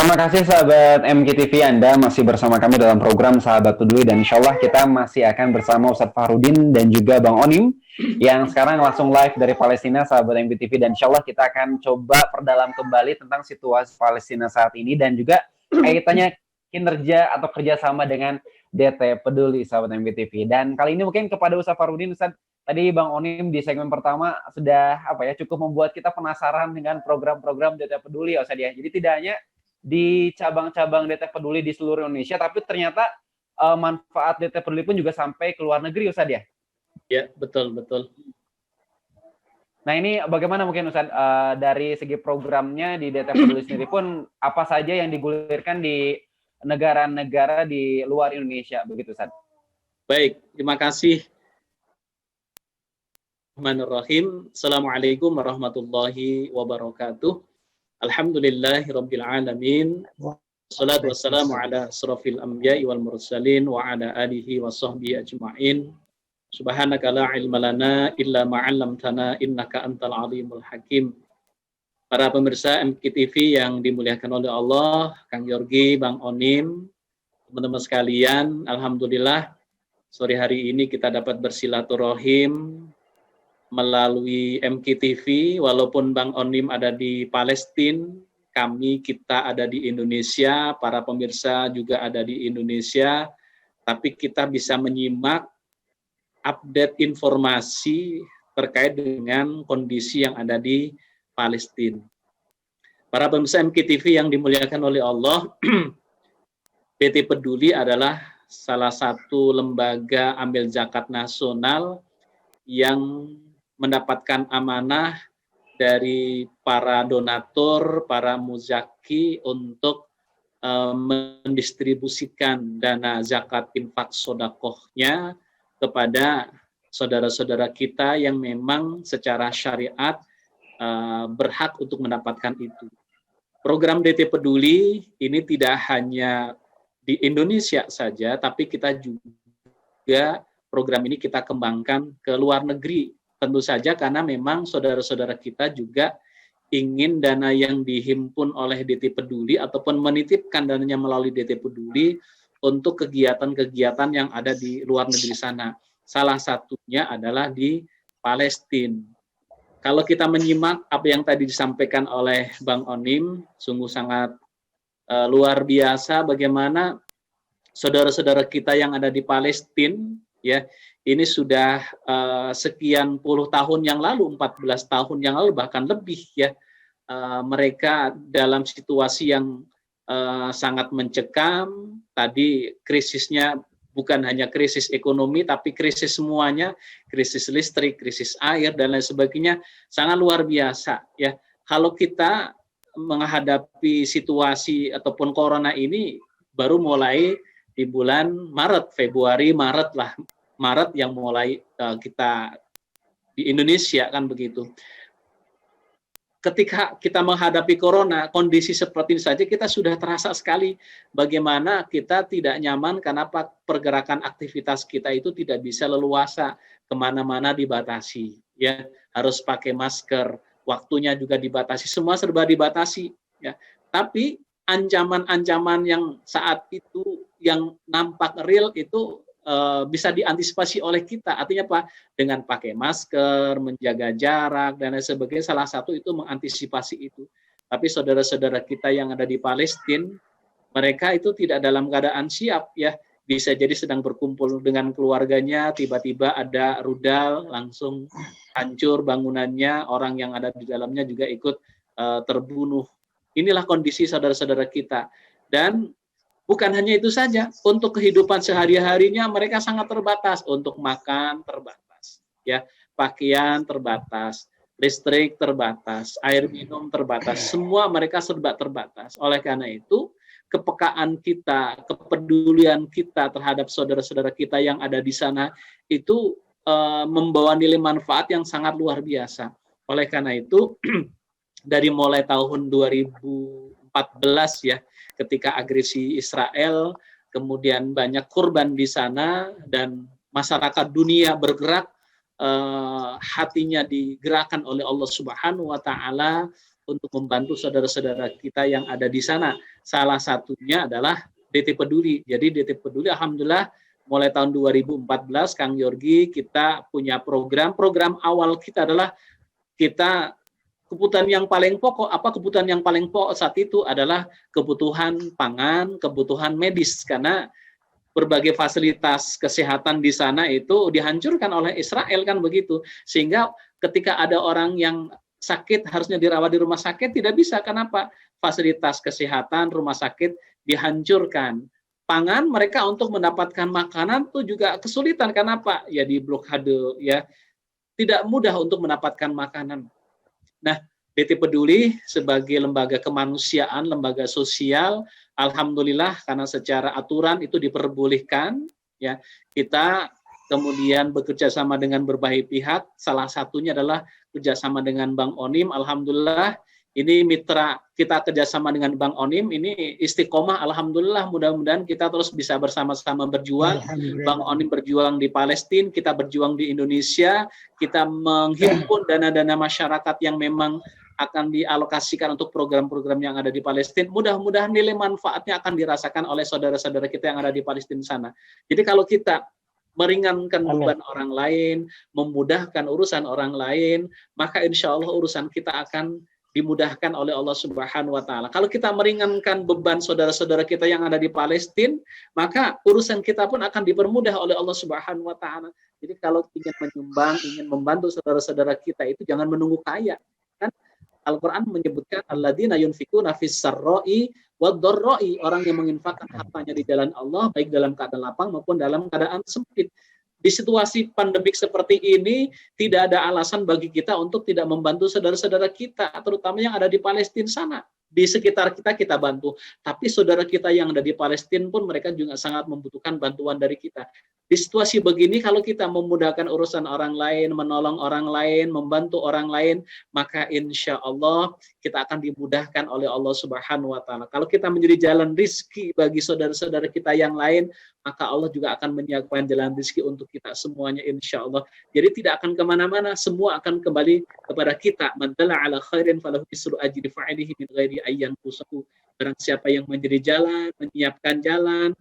Terima kasih sahabat MKTV, Anda masih bersama kami dalam program Sahabat Peduli, dan insya Allah kita masih akan bersama Ustadz Fahrudin dan juga Bang Onim yang sekarang langsung live dari Palestina, sahabat MKTV, dan insya Allah kita akan coba perdalam kembali tentang situasi Palestina saat ini dan juga kaitannya kinerja atau kerjasama dengan DT Peduli, sahabat MKTV. Dan kali ini mungkin kepada Ustadz Fahrudin, Ustadz, tadi Bang Onim di segmen pertama sudah cukup membuat kita penasaran dengan program-program DT Peduli, Ustadz ya. Jadi tidak hanya di cabang-cabang DT Peduli di seluruh Indonesia, tapi ternyata manfaat DT Peduli pun juga sampai ke luar negeri, Ustadz ya? Ya, betul. Nah ini bagaimana mungkin Ustadz, dari segi programnya di DT Peduli sendiri pun, apa saja yang digulirkan di negara-negara di luar Indonesia, begitu Ustadz? Baik, terima kasih. Bismillahirrahmanirrahim. Assalamualaikum warahmatullahi wabarakatuh. Alhamdulillahirabbil alamin. Wassalatu wassalamu ala asrofil anbiya'i wal mursalin wa ala alihi wa sahbihi ajma'in. Subhanaka la ilma lana illa ma 'allamtana innaka antal alimul hakim. Para pemirsa MKTV yang dimuliakan oleh Allah, Kang Yorgi, Bang Onim, teman-teman sekalian, alhamdulillah sore hari ini kita dapat bersilaturahim melalui MKTV, walaupun Bang Onim ada di Palestina, kita ada di Indonesia, para pemirsa juga ada di Indonesia, tapi kita bisa menyimak update informasi terkait dengan kondisi yang ada di Palestina. Para pemirsa MKTV yang dimuliakan oleh Allah, DT Peduli adalah salah satu lembaga amil zakat nasional yang mendapatkan amanah dari para donatur, para muzaki untuk mendistribusikan dana zakat infak sodakohnya kepada saudara-saudara kita yang memang secara syariat berhak untuk mendapatkan itu. Program DT Peduli ini tidak hanya di Indonesia saja, tapi kita juga program ini kita kembangkan ke luar negeri. Tentu saja karena memang saudara-saudara kita juga ingin dana yang dihimpun oleh DT Peduli ataupun menitipkan dananya melalui DT Peduli untuk kegiatan-kegiatan yang ada di luar negeri sana. Salah satunya adalah di Palestina. Kalau kita menyimak apa yang tadi disampaikan oleh Bang Onim, sungguh sangat luar biasa bagaimana saudara-saudara kita yang ada di Palestina, ya, ini sudah sekian puluh tahun yang lalu, 14 tahun yang lalu, bahkan lebih ya, mereka dalam situasi yang sangat mencekam. Tadi krisisnya bukan hanya krisis ekonomi, tapi krisis semuanya, krisis listrik, krisis air, dan lain sebagainya, sangat luar biasa. Ya, kalau kita menghadapi situasi ataupun corona ini baru mulai di bulan Maret, Februari, Maret yang mulai kita di Indonesia kan begitu. Ketika kita menghadapi corona, kondisi seperti ini saja kita sudah terasa sekali bagaimana kita tidak nyaman karena pergerakan aktivitas kita itu tidak bisa leluasa, kemana-mana dibatasi, ya, harus pakai masker, waktunya juga dibatasi, semua serba dibatasi, ya. Tapi ancaman-ancaman yang saat itu yang nampak real itu bisa diantisipasi oleh kita. Artinya apa? Dengan pakai masker, menjaga jarak, dan lain sebagainya. Salah satu itu mengantisipasi itu. Tapi saudara-saudara kita yang ada di Palestina, mereka itu tidak dalam keadaan siap, ya. Bisa jadi sedang berkumpul dengan keluarganya, tiba-tiba ada rudal, langsung hancur bangunannya, orang yang ada di dalamnya juga ikut terbunuh. Inilah kondisi saudara-saudara kita. Dan bukan hanya itu saja, untuk kehidupan sehari-harinya mereka sangat terbatas, untuk makan terbatas, ya, pakaian terbatas, listrik terbatas, air minum terbatas, semua mereka serba terbatas. Oleh karena itu, kepekaan kita, kepedulian kita terhadap saudara-saudara kita yang ada di sana itu membawa nilai manfaat yang sangat luar biasa. Oleh karena itu, dari mulai tahun 2014 ya, ketika agresi Israel, kemudian banyak korban di sana dan masyarakat dunia bergerak, hatinya digerakkan oleh Allah Subhanahu wa taala untuk membantu saudara-saudara kita yang ada di sana. Salah satunya adalah DT Peduli. Jadi DT Peduli alhamdulillah mulai tahun 2014 Kang Yorgi kita punya program awal kita adalah kita kebutuhan yang paling pokok, kebutuhan yang paling pokok saat itu adalah kebutuhan pangan, kebutuhan medis, karena berbagai fasilitas kesehatan di sana itu dihancurkan oleh Israel kan begitu. Sehingga ketika ada orang yang sakit harusnya dirawat di rumah sakit tidak bisa. Kenapa? Fasilitas kesehatan rumah sakit dihancurkan. Pangan mereka untuk mendapatkan makanan itu juga kesulitan. Kenapa? Ya di blokade, ya tidak mudah untuk mendapatkan makanan. Nah, DT Peduli sebagai lembaga kemanusiaan, lembaga sosial, alhamdulillah karena secara aturan itu diperbolehkan, ya kita kemudian bekerja sama dengan berbagai pihak. Salah satunya adalah kerjasama dengan Bank Onim. Alhamdulillah ini mitra kita kerjasama dengan Bank Onim ini istiqomah. Alhamdulillah mudah-mudahan kita terus bisa bersama-sama berjuang. Bank Onim berjuang di Palestina, kita berjuang di Indonesia. Kita menghimpun dana-dana masyarakat yang memang akan dialokasikan untuk program-program yang ada di Palestina. Mudah-mudahan nilai manfaatnya akan dirasakan oleh saudara-saudara kita yang ada di Palestina sana. Jadi kalau kita meringankan beban orang lain, memudahkan urusan orang lain, maka insya Allah urusan kita akan dimudahkan oleh Allah Subhanahu wa Ta'ala. Kalau kita meringankan beban saudara-saudara kita yang ada di Palestina, maka urusan kita pun akan dipermudah oleh Allah Subhanahu wa Ta'ala. Jadi kalau ingin menyumbang, ingin membantu saudara-saudara kita itu jangan menunggu kaya. Kan Al-Qur'an menyebutkan alladzina yunfikuna fis sarra'i wad dharra'i, orang yang menginfakkan hartanya di jalan Allah baik dalam keadaan lapang maupun dalam keadaan sempit. Di situasi pandemik seperti ini, tidak ada alasan bagi kita untuk tidak membantu saudara-saudara kita, terutama yang ada di Palestina sana. Di sekitar kita, kita bantu. Tapi saudara kita yang ada di Palestina pun mereka juga sangat membutuhkan bantuan dari kita. Di situasi begini, kalau kita memudahkan urusan orang lain, menolong orang lain, membantu orang lain, maka insya Allah kita akan dimudahkan oleh Allah Subhanahu wa Ta'ala. Kalau kita menjadi jalan rizki bagi saudara-saudara kita yang lain, maka Allah juga akan menyiapkan jalan rizki untuk kita semuanya insya Allah. Jadi tidak akan kemana-mana, semua akan kembali kepada kita. Man dalla ala khairin falahu mislu ajri fa'ilihi min ghairi ayyan kusahu. Barang siapa yang menjadi jalan, menyiapkan jalan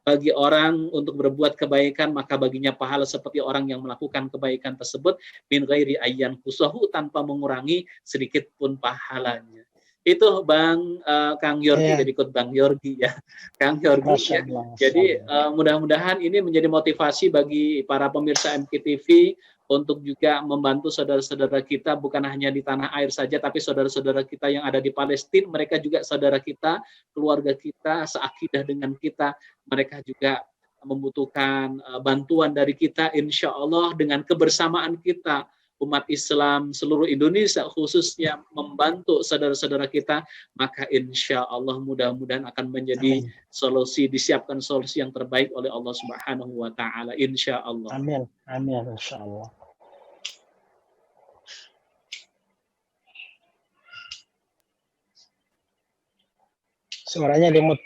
bagi orang untuk berbuat kebaikan, maka baginya pahala seperti orang yang melakukan kebaikan tersebut min ghairi ayyan kusahu, tanpa mengurangi sedikit pun pahalanya. Itu Bang Kang Yorgi, jadi ikut Bang Yorgi ya, Kang Yorgi ya. Jadi mudah-mudahan ini menjadi motivasi bagi para pemirsa MKTV untuk juga membantu saudara-saudara kita bukan hanya di tanah air saja, tapi saudara-saudara kita yang ada di Palestina, mereka juga saudara kita, keluarga kita, seakidah dengan kita, mereka juga membutuhkan bantuan dari kita. Insya Allah dengan kebersamaan kita, umat Islam seluruh Indonesia khususnya membantu saudara-saudara kita, maka insya Allah mudah-mudahan akan menjadi solusi, disiapkan solusi yang terbaik oleh Allah Subhanahu wa Ta'ala, insya Allah. Amin, amin, insya Allah. Suaranya dimut.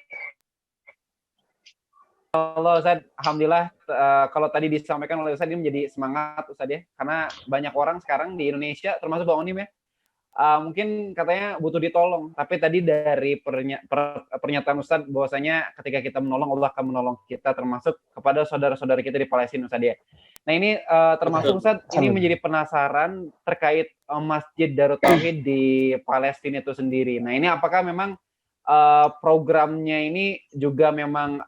Halo Ustaz, alhamdulillah kalau tadi disampaikan oleh Ustaz ini menjadi semangat Ustaz ya, karena banyak orang sekarang di Indonesia termasuk Bang Onim ya, mungkin katanya butuh ditolong, tapi tadi dari pernyataan Ustaz bahwasanya ketika kita menolong Allah akan menolong kita, termasuk kepada saudara-saudara kita di Palestina Ustaz ya. Nah ini termasuk Ustaz ini menjadi penasaran terkait Masjid Darut Tauhid di Palestina itu sendiri. Nah ini apakah memang programnya ini juga memang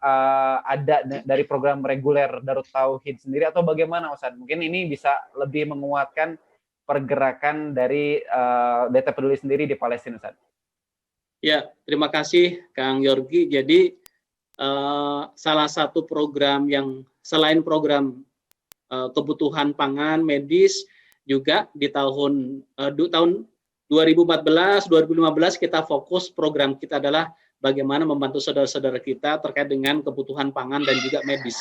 ada dari program reguler Darut Tauhid sendiri atau bagaimana Ustaz? Mungkin ini bisa lebih menguatkan pergerakan dari DT Peduli sendiri di Palestina Ustaz. Ya, terima kasih Kang Yorgi. Jadi salah satu program yang selain program kebutuhan pangan medis, juga di tahun 2014, 2015 kita fokus program kita adalah bagaimana membantu saudara-saudara kita terkait dengan kebutuhan pangan dan juga medis.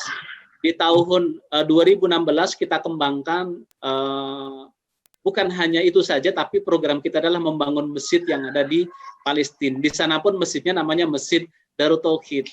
Di tahun 2016 kita kembangkan bukan hanya itu saja, tapi program kita adalah membangun masjid yang ada di Palestina. Di sana pun masjidnya namanya Masjid Darut Tauhid.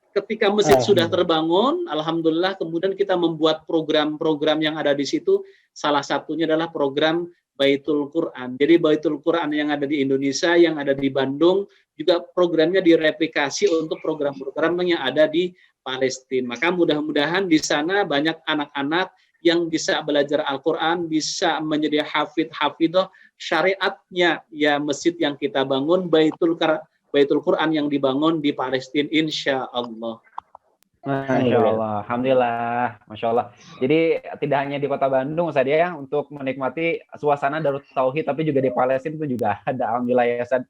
Ketika masjid sudah terbangun, alhamdulillah kemudian kita membuat program-program yang ada di situ. Salah satunya adalah program Baitul Quran. Jadi Baitul Quran yang ada di Indonesia, yang ada di Bandung, juga programnya direplikasi untuk program-program yang ada di Palestina. Maka mudah-mudahan di sana banyak anak-anak yang bisa belajar Al-Quran, bisa menjadi hafidh-hafidhah syariatnya, ya masjid yang kita bangun, Baitul Quran yang dibangun di Palestina, insya Allah. Masya Allah, Alhamdulillah, Masya Allah. Jadi tidak hanya di kota Bandung Ustaz ya, untuk menikmati suasana Darut Tauhid, tapi juga di Palestina itu juga ada, Alhamdulillah ya Ustaz.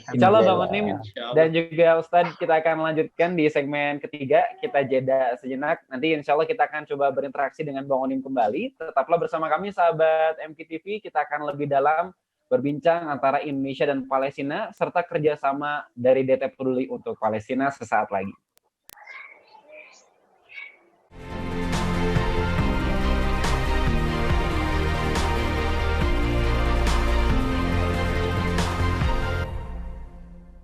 Insya Allah Bang Onim dan juga Ustaz, kita akan lanjutkan di segmen ketiga, kita jeda sejenak. Nanti insya Allah kita akan coba berinteraksi dengan Bang Onim kembali. Tetaplah bersama kami sahabat MKTV, kita akan lebih dalam berbincang antara Indonesia dan Palestina, serta kerjasama dari DT Peduli untuk Palestina sesaat lagi.